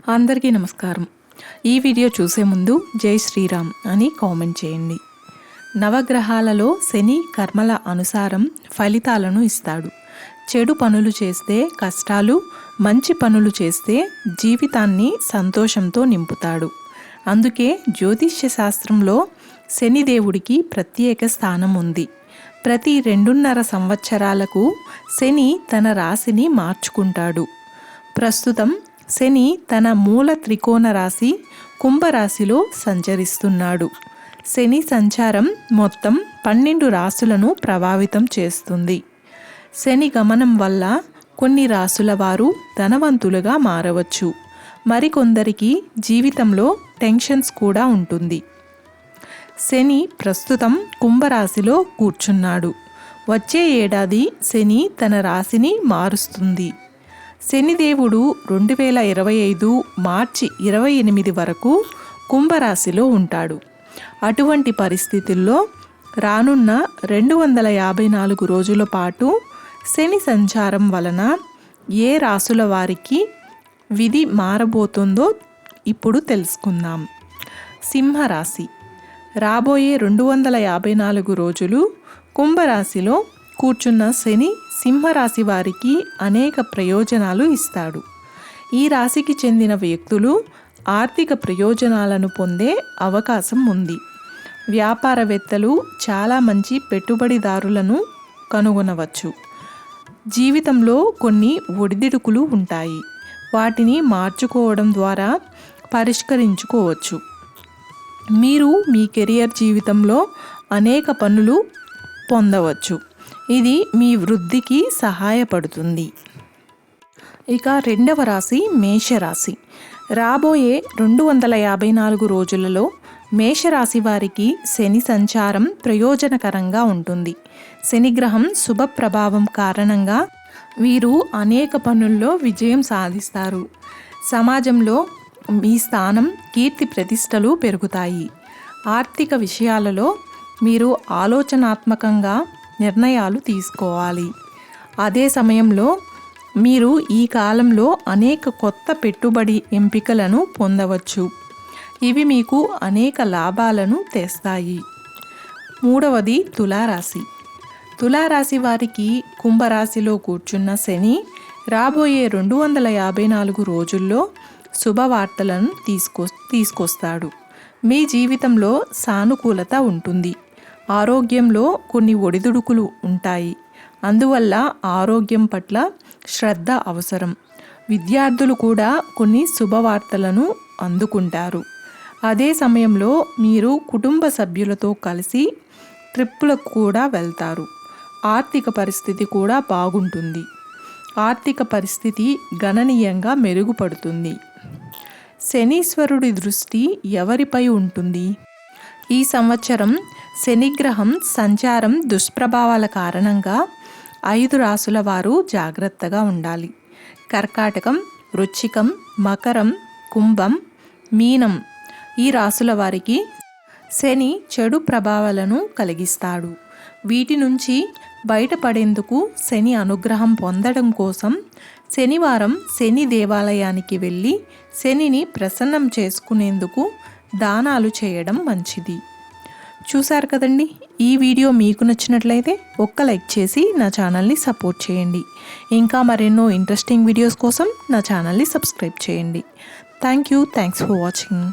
అందరికీ నమస్కారం. ఈ వీడియో చూసే ముందు జై శ్రీరామ్ అని కామెంట్ చేయండి. నవగ్రహాలలో శని కర్మల అనుసారం ఫలితాలను ఇస్తాడు. చెడు పనులు చేస్తే కష్టాలు, మంచి పనులు చేస్తే జీవితాన్ని సంతోషంతో నింపుతాడు. అందుకే జ్యోతిష్య శాస్త్రంలో శనిదేవుడికి ప్రత్యేక స్థానం ఉంది. ప్రతి 2.5 సంవత్సరాలకు శని తన రాశిని మార్చుకుంటాడు. ప్రస్తుతం శని తన మూల త్రికోణ రాశి కుంభరాశిలో సంచరిస్తున్నాడు. శని సంచారం మొత్తం 12 రాశులను ప్రభావితం చేస్తుంది. శని గమనం వల్ల కొన్ని రాశుల వారు ధనవంతులుగా మారవచ్చు. మరికొందరికి జీవితంలో టెన్షన్స్ కూడా ఉంటుంది. శని ప్రస్తుతం కుంభరాశిలో కూర్చున్నాడు. వచ్చే ఏడాది శని తన రాశిని మారుస్తుంది. శనిదేవుడు 2025 మార్చి 28 వరకు కుంభరాశిలో ఉంటాడు. అటువంటి పరిస్థితుల్లో రానున్న 254 రోజుల పాటు శని సంచారం వలన ఏ రాశుల వారికి విధి మారబోతుందో ఇప్పుడు తెలుసుకుందాం. సింహరాశి రాబోయే 254 రోజులు కుంభరాశిలో కూర్చున్న శని సింహరాశి వారికి అనేక ప్రయోజనాలు ఇస్తాడు. ఈ రాశికి చెందిన వ్యక్తులు ఆర్థిక ప్రయోజనాలను పొందే అవకాశం ఉంది. వ్యాపారవేత్తలు చాలా మంచి పెట్టుబడిదారులను కనుగొనవచ్చు. జీవితంలో కొన్ని ఒడిదుడుకులు ఉంటాయి. వాటిని మార్చుకోవడం ద్వారా పరిష్కరించుకోవచ్చు. మీరు మీ కెరియర్ జీవితంలో అనేక పనులు పొందవచ్చు. ఇది మీ వృద్ధికి సహాయపడుతుంది. ఇక రెండవ రాశి మేషరాశి. రాబోయే 254 రోజులలో మేషరాశి వారికి శని సంచారం ప్రయోజనకరంగా ఉంటుంది. శనిగ్రహం శుభ ప్రభావం కారణంగా వీరు అనేక పనుల్లో విజయం సాధిస్తారు. సమాజంలో మీ స్థానం, కీర్తి ప్రతిష్టలు పెరుగుతాయి. ఆర్థిక విషయాలలో మీరు ఆలోచనాత్మకంగా నిర్ణయాలు తీసుకోవాలి. అదే సమయంలో మీరు ఈ కాలంలో అనేక కొత్త పెట్టుబడి ఎంపికలను పొందవచ్చు. ఇవి మీకు అనేక లాభాలను తెస్తాయి. మూడవది తులారాశి. తులారాశి వారికి కుంభరాశిలో కూర్చున్న శని రాబోయే 254 రోజుల్లో శుభవార్తలను తీసుకొస్తాడు. మీ జీవితంలో సానుకూలత ఉంటుంది. ఆరోగ్యంలో కొన్ని ఒడిదుడుకులు ఉంటాయి. అందువల్ల ఆరోగ్యం పట్ల శ్రద్ధ అవసరం. విద్యార్థులు కూడా కొన్ని శుభవార్తలను అందుకుంటారు. అదే సమయంలో మీరు కుటుంబ సభ్యులతో కలిసి ట్రిప్పులకు కూడా వెళ్తారు. ఆర్థిక పరిస్థితి కూడా బాగుంటుంది. ఆర్థిక పరిస్థితి గణనీయంగా మెరుగుపడుతుంది. శనీశ్వరుడి దృష్టి ఎవరిపై ఉంటుంది? ఈ సంవత్సరం శనిగ్రహం సంచారం దుష్ప్రభావాల కారణంగా 5 రాశుల వారు జాగ్రత్తగా ఉండాలి. కర్కాటకం, వృశ్చికం, మకరం, కుంభం, మీనం ఈ రాశుల వారికి శని చెడు ప్రభావాలను కలిగిస్తాడు. వీటి నుంచి బయటపడేందుకు శని అనుగ్రహం పొందడం కోసం శనివారం శని దేవాలయానికి వెళ్ళి శనిని ప్రసన్నం చేసుకునేందుకు దానాలు చేయడం మంచిది. చూశారు కదండి. ఈ వీడియో మీకు నచ్చినట్లయితే ఒక్క లైక్ చేసి నా ఛానల్ని సపోర్ట్ చేయండి. ఇంకా మరెన్నో ఇంట్రెస్టింగ్ వీడియోస్ కోసం నా ఛానల్ని సబ్స్క్రైబ్ చేయండి. Thanks for watching.